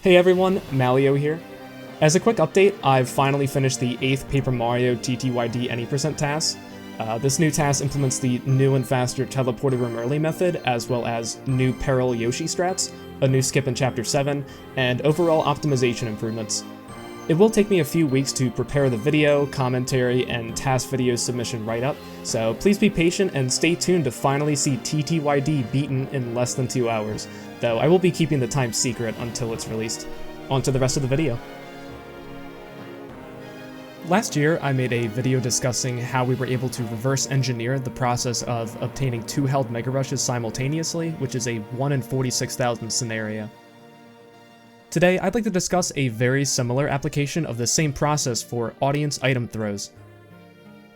Hey everyone, Malleo here. As a quick update, I've finally finished the 8th Paper Mario TTYD Any% TAS. This new TAS implements the new and faster teleporter room early method, as well as new Peril Yoshi strats, a new skip in Chapter 7, and overall optimization improvements. It will take me a few weeks to prepare the video, commentary, and TAS video submission write-up, so please be patient and stay tuned to finally see TTYD beaten in less than 2 hours, though I will be keeping the time secret until it's released. On to the rest of the video. Last year, I made a video discussing how we were able to reverse engineer the process of obtaining 2 held Mega Rushes simultaneously, which is a 1 in 46,000 scenario. Today, I'd like to discuss a very similar application of the same process for audience item throws.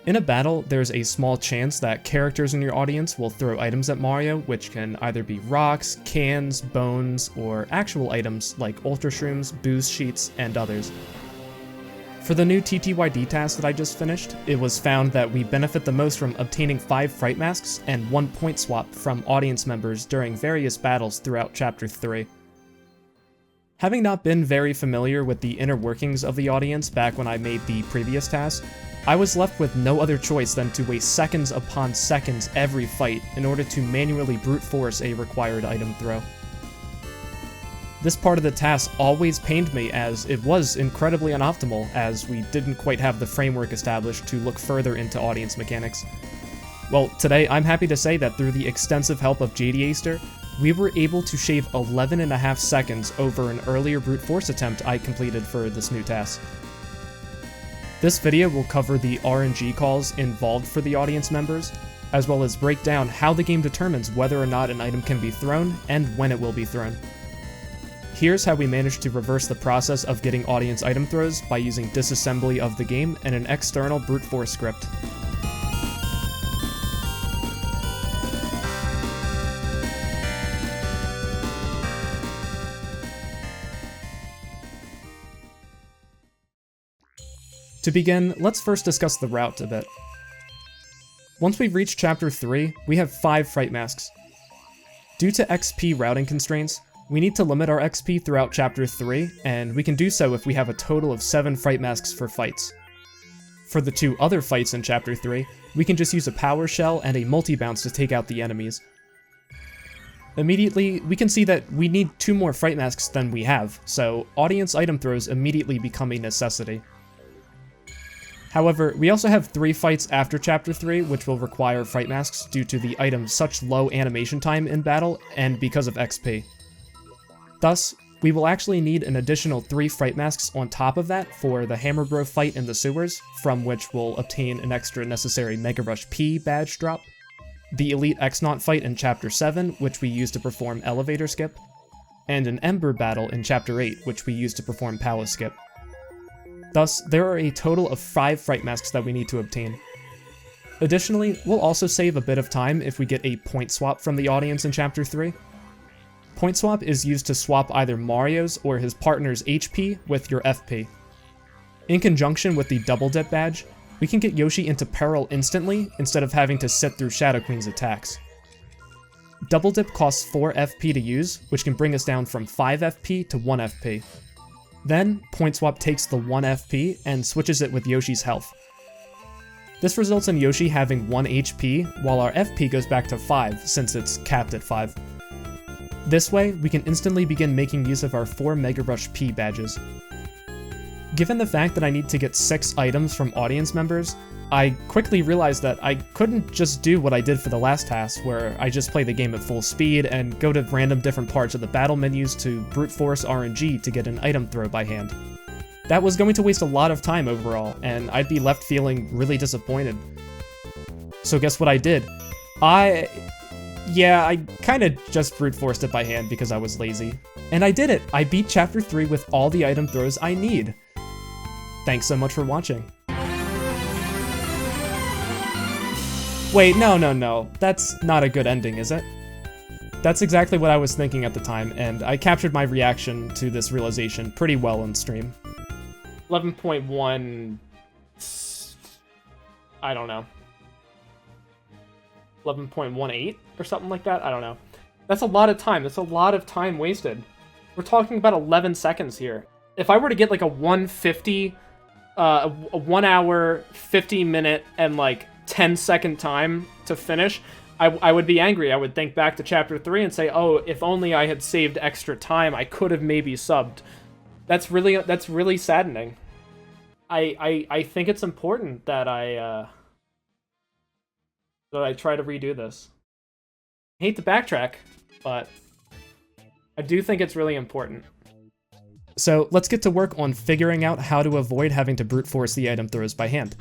In a battle, there's a small chance that characters in your audience will throw items at Mario, which can either be rocks, cans, bones, or actual items like Ultra Shrooms, booze sheets, and others. For the new TTYD TAS that I just finished, it was found that we benefit the most from obtaining 5 Fright Masks and 1 point swap from audience members during various battles throughout Chapter 3. Having not been very familiar with the inner workings of the audience back when I made the previous TAS, I was left with no other choice than to waste seconds upon seconds every fight in order to manually brute force a required item throw. This part of the TAS always pained me, as it was incredibly unoptimal, as we didn't quite have the framework established to look further into audience mechanics. Well, today I'm happy to say that through the extensive help of jdaster, we were able to shave 11.5 seconds over an earlier brute force attempt I completed for this new TAS. This video will cover the RNG calls involved for the audience members, as well as break down how the game determines whether or not an item can be thrown and when it will be thrown. Here's how we managed to reverse the process of getting audience item throws by using disassembly of the game and an external brute force script. To begin, let's first discuss the route a bit. Once we've reached Chapter 3, we have 5 Fright Masks. Due to XP routing constraints, we need to limit our XP throughout Chapter 3, and we can do so if we have a total of 7 Fright Masks for fights. For the 2 other fights in Chapter 3, we can just use a Power Shell and a Multi-Bounce to take out the enemies. Immediately, we can see that we need 2 more Fright Masks than we have, so audience item throws immediately become a necessity. However, we also have 3 fights after Chapter 3 which will require Fright Masks due to the item's such low animation time in battle and because of XP. Thus, we will actually need an additional 3 Fright Masks on top of that for the Hammer Bro fight in the sewers, from which we'll obtain an extra necessary Mega Rush P badge drop, the Elite X-Naut fight in Chapter 7, which we use to perform Elevator Skip, and an Ember battle in Chapter 8, which we use to perform Palace Skip. Thus, there are a total of 5 Fright Masks that we need to obtain. Additionally, we'll also save a bit of time if we get a point swap from the audience in Chapter 3. Point swap is used to swap either Mario's or his partner's HP with your FP. In conjunction with the Double Dip badge, we can get Yoshi into peril instantly instead of having to sit through Shadow Queen's attacks. Double Dip costs 4 FP to use, which can bring us down from 5 FP to 1 FP. Then, Point Swap takes the 1 FP and switches it with Yoshi's health. This results in Yoshi having 1 HP, while our FP goes back to 5 since it's capped at 5. This way, we can instantly begin making use of our 4 Mega Rush P badges. Given the fact that I need to get 6 items from audience members, I quickly realized that I couldn't just do what I did for the last TAS, where I just play the game at full speed and go to random different parts of the battle menus to brute force RNG to get an item throw by hand. That was going to waste a lot of time overall, and I'd be left feeling really disappointed. So guess what I did? I kinda just brute forced it by hand because I was lazy. And I did it! I beat Chapter 3 with all the item throws I need. Thanks so much for watching. Wait, no. That's not a good ending, is it? That's exactly what I was thinking at the time, and I captured my reaction to this realization pretty well on stream. 11.1... I don't know. 11.18 or something like that? I don't know. That's a lot of time. That's a lot of time wasted. We're talking about 11 seconds here. If I were to get like a 150, a 1 hour, 50 minute, and like 10-second time to finish, I would be angry. I would think back to chapter 3 and say, oh, if only I had saved extra time, I could have maybe subbed. That's really saddening. I think it's important that I try to redo this. I hate to backtrack, but I do think it's really important. So let's get to work on figuring out how to avoid having to brute force the item throws by hand.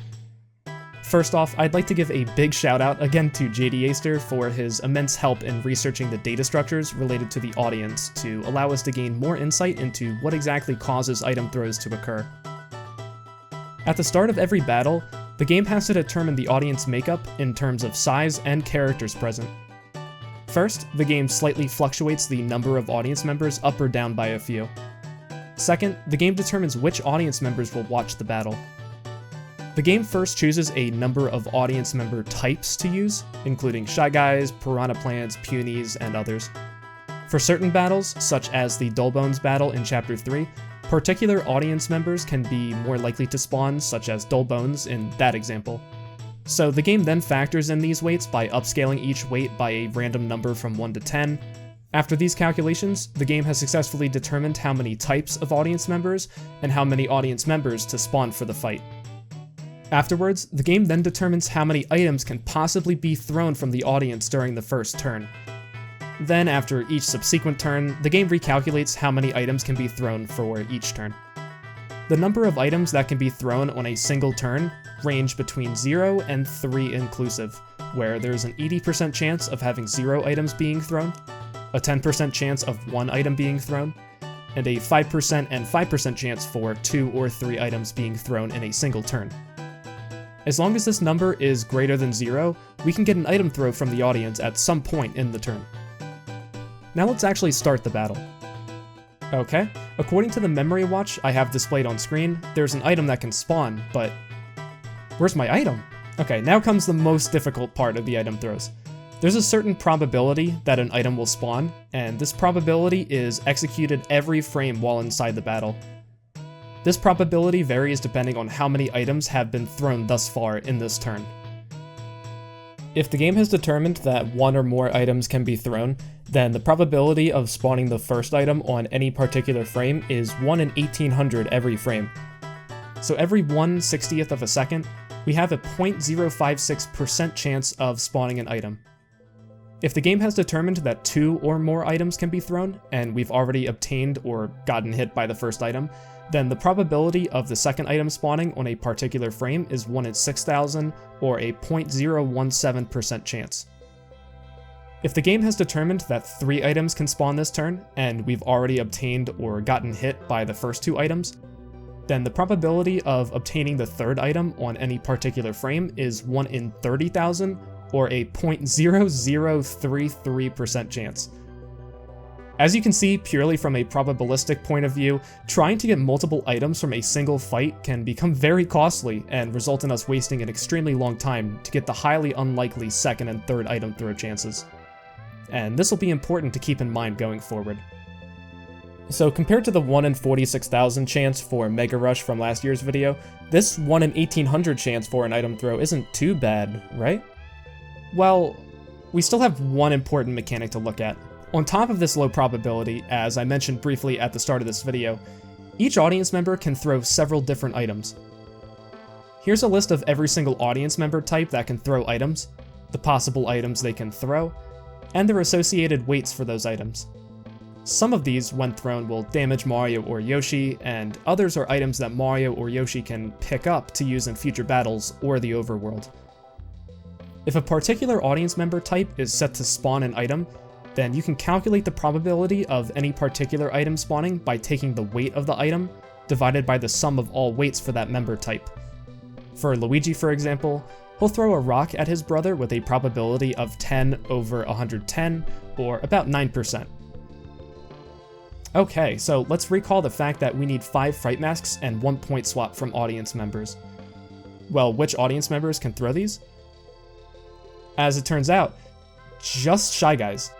First off, I'd like to give a big shout out again to jdaster for his immense help in researching the data structures related to the audience to allow us to gain more insight into what exactly causes item throws to occur. At the start of every battle, the game has to determine the audience makeup in terms of size and characters present. First, the game slightly fluctuates the number of audience members up or down by a few. Second, the game determines which audience members will watch the battle. The game first chooses a number of audience member types to use, including Shy Guys, Piranha Plants, Punies, and others. For certain battles, such as the Dullbones battle in Chapter 3, particular audience members can be more likely to spawn, such as Dullbones in that example. So the game then factors in these weights by upscaling each weight by a random number from 1 to 10. After these calculations, the game has successfully determined how many types of audience members and how many audience members to spawn for the fight. Afterwards, the game then determines how many items can possibly be thrown from the audience during the first turn. Then, after each subsequent turn, the game recalculates how many items can be thrown for each turn. The number of items that can be thrown on a single turn range between 0 and 3 inclusive, where there's an 80% chance of having 0 items being thrown, a 10% chance of 1 item being thrown, and a 5% and 5% chance for 2 or 3 items being thrown in a single turn. As long as this number is greater than 0, we can get an item throw from the audience at some point in the turn. Now let's actually start the battle. Okay, according to the memory watch I have displayed on screen, there's an item that can spawn, but where's my item? Okay, now comes the most difficult part of the item throws. There's a certain probability that an item will spawn, and this probability is executed every frame while inside the battle. This probability varies depending on how many items have been thrown thus far in this turn. If the game has determined that 1 or more items can be thrown, then the probability of spawning the first item on any particular frame is 1 in 1800 every frame. So every 1/60th of a second, we have a 0.056% chance of spawning an item. If the game has determined that 2 or more items can be thrown, and we've already obtained or gotten hit by the first item, then the probability of the second item spawning on a particular frame is 1 in 6,000, or a 0.017% chance. If the game has determined that 3 items can spawn this turn, and we've already obtained or gotten hit by the first 2 items, then the probability of obtaining the third item on any particular frame is 1 in 30,000, or a 0.0033% chance. As you can see, purely from a probabilistic point of view, trying to get multiple items from a single fight can become very costly and result in us wasting an extremely long time to get the highly unlikely second and third item throw chances. And this will be important to keep in mind going forward. So compared to the 1 in 46,000 chance for Mega Rush from last year's video, this 1 in 1800 chance for an item throw isn't too bad, right? Well, we still have one important mechanic to look at. On top of this low probability, as I mentioned briefly at the start of this video, each audience member can throw several different items. Here's a list of every single audience member type that can throw items, the possible items they can throw, and their associated weights for those items. Some of these, when thrown, will damage Mario or Yoshi, and others are items that Mario or Yoshi can pick up to use in future battles or the overworld. If a particular audience member type is set to spawn an item, then you can calculate the probability of any particular item spawning by taking the weight of the item divided by the sum of all weights for that member type. For Luigi, for example, he'll throw a rock at his brother with a probability of 10 over 110, or about 9%. Okay, so let's recall the fact that we need 5 fright masks and 1 point swap from audience members. Well, which audience members can throw these? As it turns out, just Shy Guys.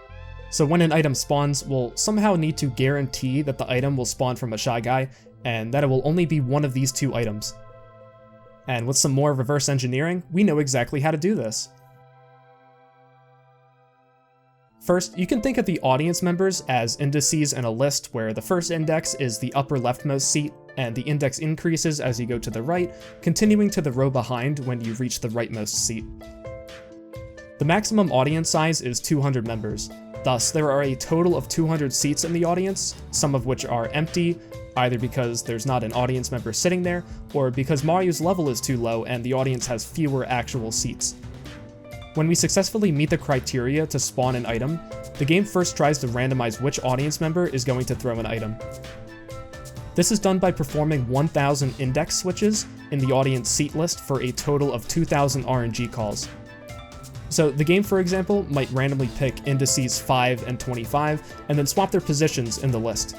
So when an item spawns, we'll somehow need to guarantee that the item will spawn from a Shy Guy, and that it will only be one of these two items. And with some more reverse engineering, we know exactly how to do this. First, you can think of the audience members as indices in a list where the first index is the upper leftmost seat, and the index increases as you go to the right, continuing to the row behind when you reach the rightmost seat. The maximum audience size is 200 members. Thus, there are a total of 200 seats in the audience, some of which are empty, either because there's not an audience member sitting there, or because Mario's level is too low and the audience has fewer actual seats. When we successfully meet the criteria to spawn an item, the game first tries to randomize which audience member is going to throw an item. This is done by performing 1,000 index switches in the audience seat list for a total of 2,000 RNG calls. So the game, for example, might randomly pick indices 5 and 25, and then swap their positions in the list.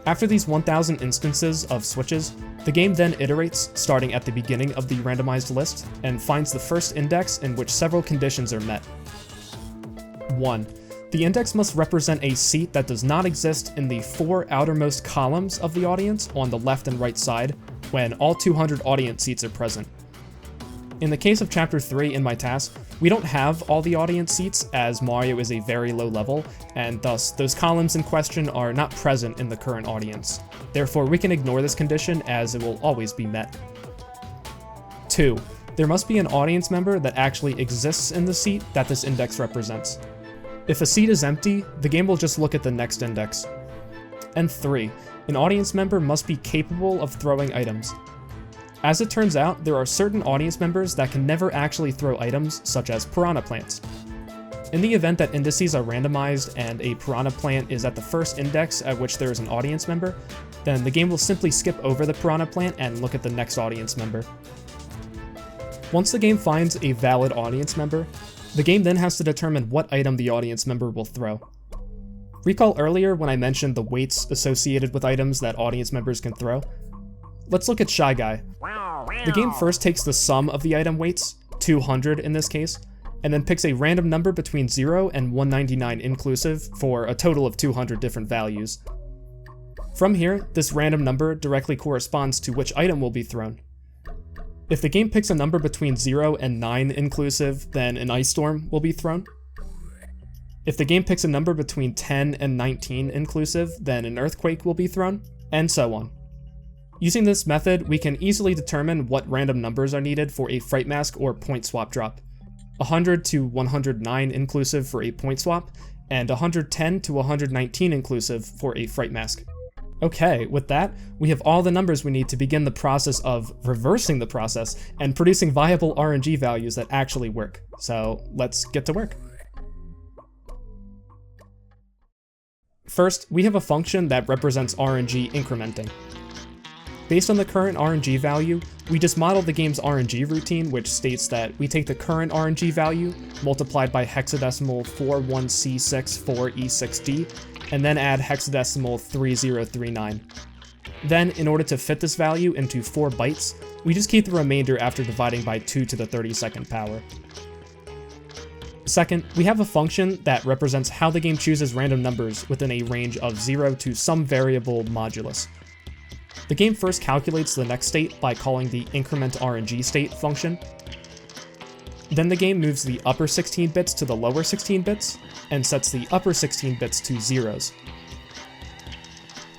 After these 1,000 instances of switches, the game then iterates, starting at the beginning of the randomized list, and finds the first index in which several conditions are met. 1. The index must represent a seat that does not exist in the 4 outermost columns of the audience on the left and right side, when all 200 audience seats are present. In the case of Chapter 3 in my task, we don't have all the audience seats as Mario is a very low level, and thus those columns in question are not present in the current audience. Therefore, we can ignore this condition as it will always be met. 2. There must be an audience member that actually exists in the seat that this index represents. If a seat is empty, the game will just look at the next index. And 3. An audience member must be capable of throwing items. As it turns out, there are certain audience members that can never actually throw items, such as piranha plants. In the event that indices are randomized and a piranha plant is at the first index at which there is an audience member, then the game will simply skip over the piranha plant and look at the next audience member. Once the game finds a valid audience member, the game then has to determine what item the audience member will throw. Recall earlier when I mentioned the weights associated with items that audience members can throw? Let's look at Shy Guy. The game first takes the sum of the item weights, 200 in this case, and then picks a random number between 0 and 199 inclusive for a total of 200 different values. From here, this random number directly corresponds to which item will be thrown. If the game picks a number between 0 and 9 inclusive, then an ice storm will be thrown. If the game picks a number between 10 and 19 inclusive, then an earthquake will be thrown, and so on. Using this method, we can easily determine what random numbers are needed for a fright mask or point swap drop. 100 to 109 inclusive for a point swap, and 110 to 119 inclusive for a fright mask. Okay, with that, we have all the numbers we need to begin the process of reversing the process and producing viable RNG values that actually work. So let's get to work. First, we have a function that represents RNG incrementing. Based on the current RNG value, we just modeled the game's RNG routine, which states that we take the current RNG value multiplied by hexadecimal 41C64E6D, and then add hexadecimal 3039. Then, in order to fit this value into 4 bytes, we just keep the remainder after dividing by 2 to the 32nd power. Second, we have a function that represents how the game chooses random numbers within a range of 0 to some variable modulus. The game first calculates the next state by calling the increment_RNG state function. Then the game moves the upper 16 bits to the lower 16 bits, and sets the upper 16 bits to zeros.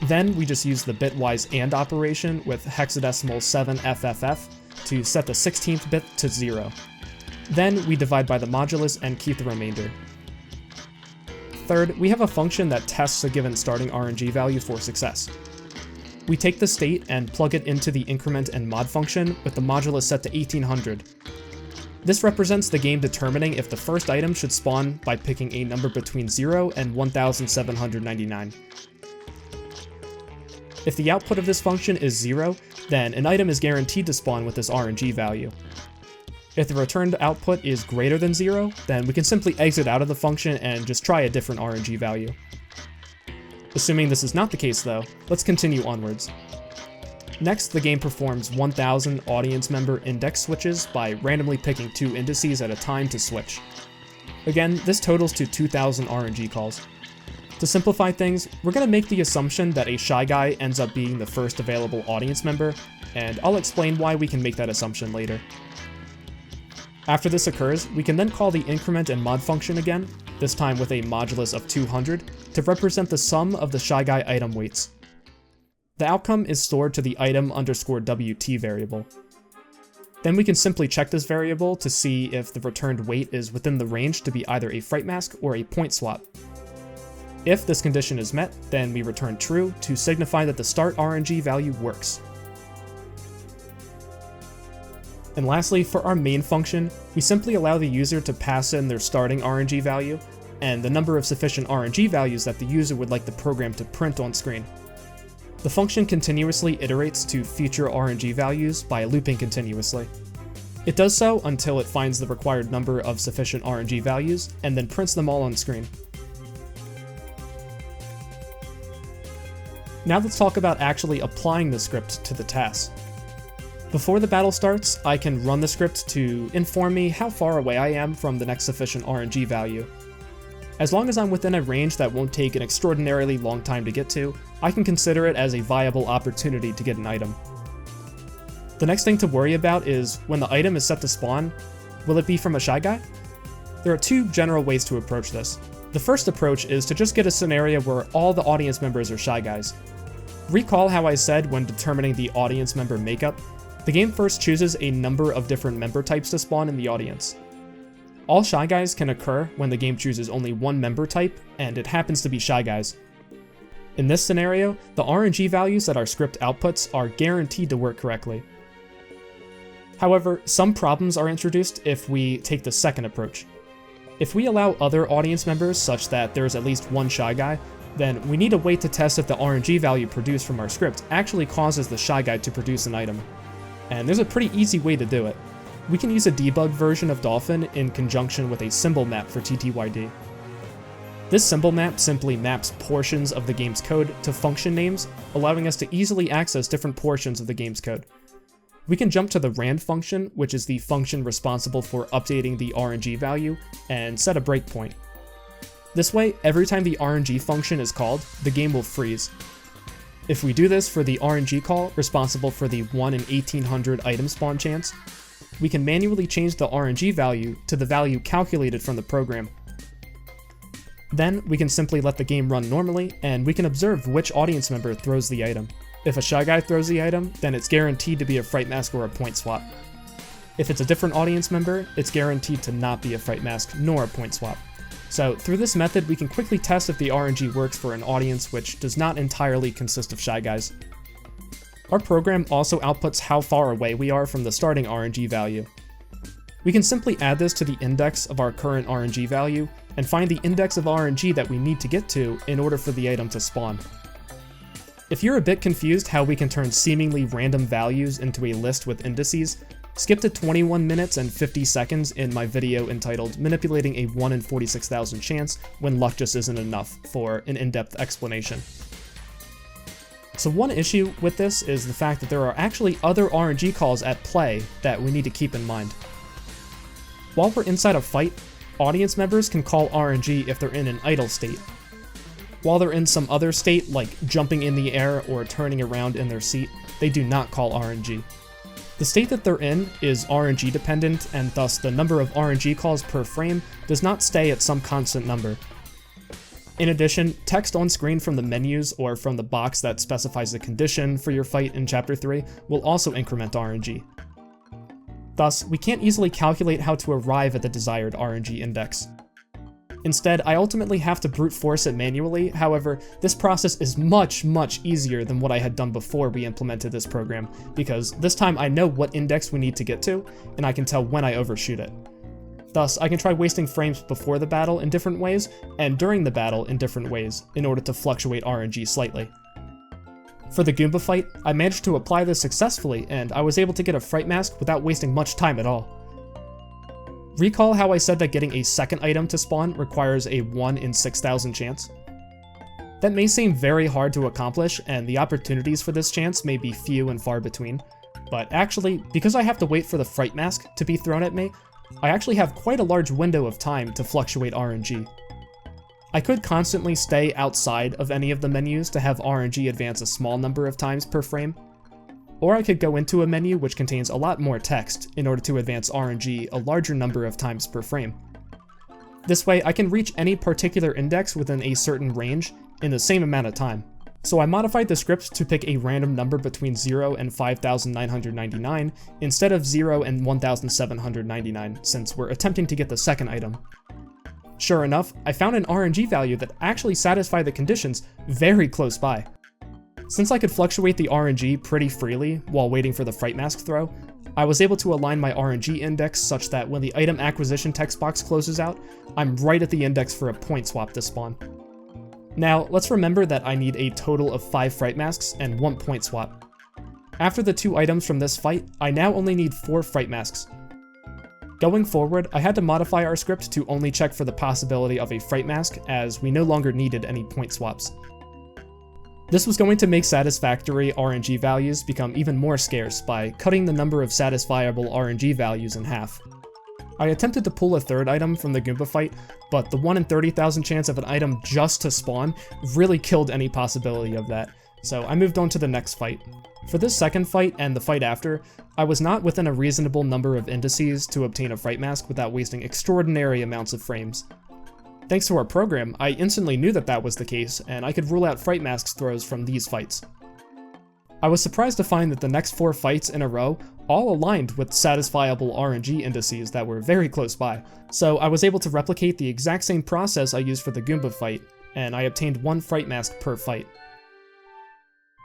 Then we just use the bitwise AND operation with hexadecimal 7FFF to set the 16th bit to 0. Then we divide by the modulus and keep the remainder. Third, we have a function that tests a given starting RNG value for success. We take the state and plug it into the increment and mod function with the modulus set to 1800. This represents the game determining if the first item should spawn by picking a number between 0 and 1799. If the output of this function is 0, then an item is guaranteed to spawn with this RNG value. If the returned output is greater than 0, then we can simply exit out of the function and just try a different RNG value. Assuming this is not the case though, let's continue onwards. Next, the game performs 1000 audience member index switches by randomly picking 2 indices at a time to switch. Again, this totals to 2,000 RNG calls. To simplify things, we're going to make the assumption that a Shy Guy ends up being the first available audience member, and I'll explain why we can make that assumption later. After this occurs, we can then call the increment and mod function again, this time with a modulus of 200, to represent the sum of the Shy Guy item weights. The outcome is stored to the item_WT variable. Then we can simply check this variable to see if the returned weight is within the range to be either a fright mask or a point swap. If this condition is met, then we return true to signify that the start RNG value works. And lastly, for our main function, we simply allow the user to pass in their starting RNG value, and the number of sufficient RNG values that the user would like the program to print on screen. The function continuously iterates to future RNG values by looping continuously. It does so until it finds the required number of sufficient RNG values, and then prints them all on screen. Now let's talk about actually applying the script to the task. Before the battle starts, I can run the script to inform me how far away I am from the next sufficient RNG value. As long as I'm within a range that won't take an extraordinarily long time to get to, I can consider it as a viable opportunity to get an item. The next thing to worry about is when the item is set to spawn, will it be from a Shy Guy? There are two general ways to approach this. The first approach is to just get a scenario where all the audience members are Shy Guys. Recall how I said when determining the audience member makeup, the game first chooses a number of different member types to spawn in the audience. All Shy Guys can occur when the game chooses only one member type, and it happens to be Shy Guys. In this scenario, the RNG values that our script outputs are guaranteed to work correctly. However, some problems are introduced if we take the second approach. If we allow other audience members such that there is at least one Shy Guy, then we need a way to test if the RNG value produced from our script actually causes the Shy Guy to produce an item. And there's a pretty easy way to do it. We can use a debug version of Dolphin in conjunction with a symbol map for TTYD. This symbol map simply maps portions of the game's code to function names, allowing us to easily access different portions of the game's code. We can jump to the rand function, which is the function responsible for updating the RNG value, and set a breakpoint. This way, every time the RNG function is called, the game will freeze. If we do this for the RNG call responsible for the 1 in 1800 item spawn chance, we can manually change the RNG value to the value calculated from the program. Then we can simply let the game run normally, and we can observe which audience member throws the item. If a Shy Guy throws the item, then it's guaranteed to be a Fright Mask or a point swap. If it's a different audience member, it's guaranteed to not be a Fright Mask nor a point swap. So through this method, we can quickly test if the RNG works for an audience which does not entirely consist of Shy Guys. Our program also outputs how far away we are from the starting RNG value. We can simply add this to the index of our current RNG value, and find the index of RNG that we need to get to in order for the item to spawn. If you're a bit confused how we can turn seemingly random values into a list with indices, skip to 21 minutes and 50 seconds in my video entitled Manipulating a 1 in 46,000 Chance When Luck Just Isn't Enough for an in-depth explanation. So one issue with this is the fact that there are actually other RNG calls at play that we need to keep in mind. While we're inside a fight, audience members can call RNG if they're in an idle state. While they're in some other state, like jumping in the air or turning around in their seat, they do not call RNG. The state that they're in is RNG dependent, and thus the number of RNG calls per frame does not stay at some constant number. In addition, text on screen from the menus or from the box that specifies the condition for your fight in Chapter 3 will also increment RNG. Thus, we can't easily calculate how to arrive at the desired RNG index. Instead, I ultimately have to brute force it manually. However, this process is much easier than what I had done before we implemented this program, because this time I know what index we need to get to, and I can tell when I overshoot it. Thus, I can try wasting frames before the battle in different ways, and during the battle in different ways, in order to fluctuate RNG slightly. For the Goomba fight, I managed to apply this successfully, and I was able to get a Fright Mask without wasting much time at all. Recall how I said that getting a second item to spawn requires a 1 in 6,000 chance? That may seem very hard to accomplish, and the opportunities for this chance may be few and far between, but actually, because I have to wait for the Fright Mask to be thrown at me, I actually have quite a large window of time to fluctuate RNG. I could constantly stay outside of any of the menus to have RNG advance a small number of times per frame, or I could go into a menu which contains a lot more text in order to advance RNG a larger number of times per frame. This way, I can reach any particular index within a certain range in the same amount of time. So I modified the script to pick a random number between 0 and 5,999 instead of 0 and 1,799, since we're attempting to get the second item. Sure enough, I found an RNG value that actually satisfied the conditions very close by. Since I could fluctuate the RNG pretty freely while waiting for the fright mask throw, I was able to align my RNG index such that when the item acquisition text box closes out, I'm right at the index for a point swap to spawn. Now, let's remember that I need a total of 5 fright masks and 1 point swap. After the 2 items from this fight, I now only need 4 fright masks. Going forward, I had to modify our script to only check for the possibility of a fright mask, as we no longer needed any point swaps. This was going to make satisfactory RNG values become even more scarce by cutting the number of satisfiable RNG values in half. I attempted to pull a third item from the Goomba fight, but the 1 in 30,000 chance of an item just to spawn really killed any possibility of that, so I moved on to the next fight. For this second fight and the fight after, I was not within a reasonable number of indices to obtain a fright mask without wasting extraordinary amounts of frames. Thanks to our program, I instantly knew that that was the case, and I could rule out fright masks throws from these fights. I was surprised to find that the next 4 fights in a row all aligned with satisfiable RNG indices that were very close by, so I was able to replicate the exact same process I used for the Goomba fight, and I obtained 1 fright mask per fight.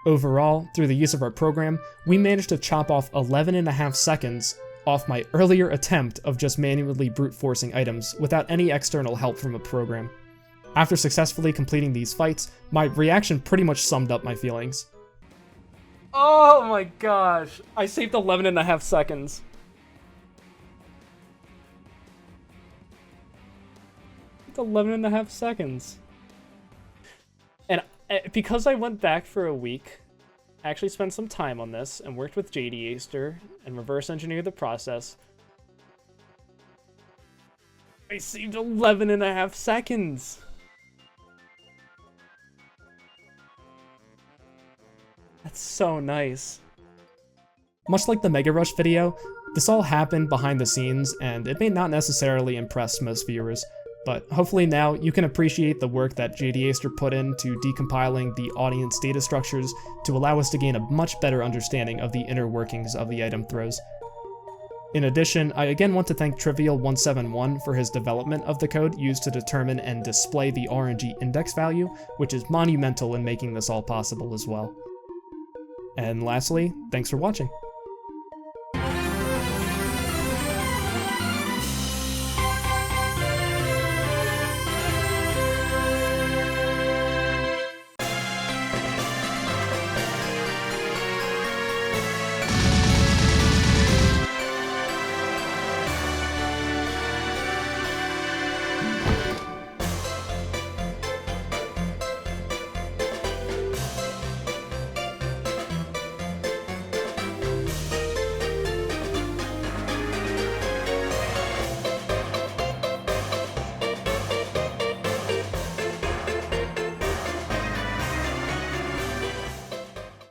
Overall, through the use of our program, we managed to chop off 11.5 seconds off my earlier attempt of just manually brute forcing items without any external help from a program. After successfully completing these fights, my reaction pretty much summed up my feelings. Oh my gosh, I saved 11.5 seconds. It's 11.5 seconds. And because I went back for a week, I actually spent some time on this and worked with jdaster and reverse engineered the process, I saved 11.5 seconds. That's so nice. Much like the Mega Rush video, this all happened behind the scenes, and it may not necessarily impress most viewers, but hopefully now you can appreciate the work that jdaster put into decompiling the audience data structures to allow us to gain a much better understanding of the inner workings of the item throws. In addition, I again want to thank Trivial171 for his development of the code used to determine and display the RNG index value, which is monumental in making this all possible as well. And lastly, thanks for watching.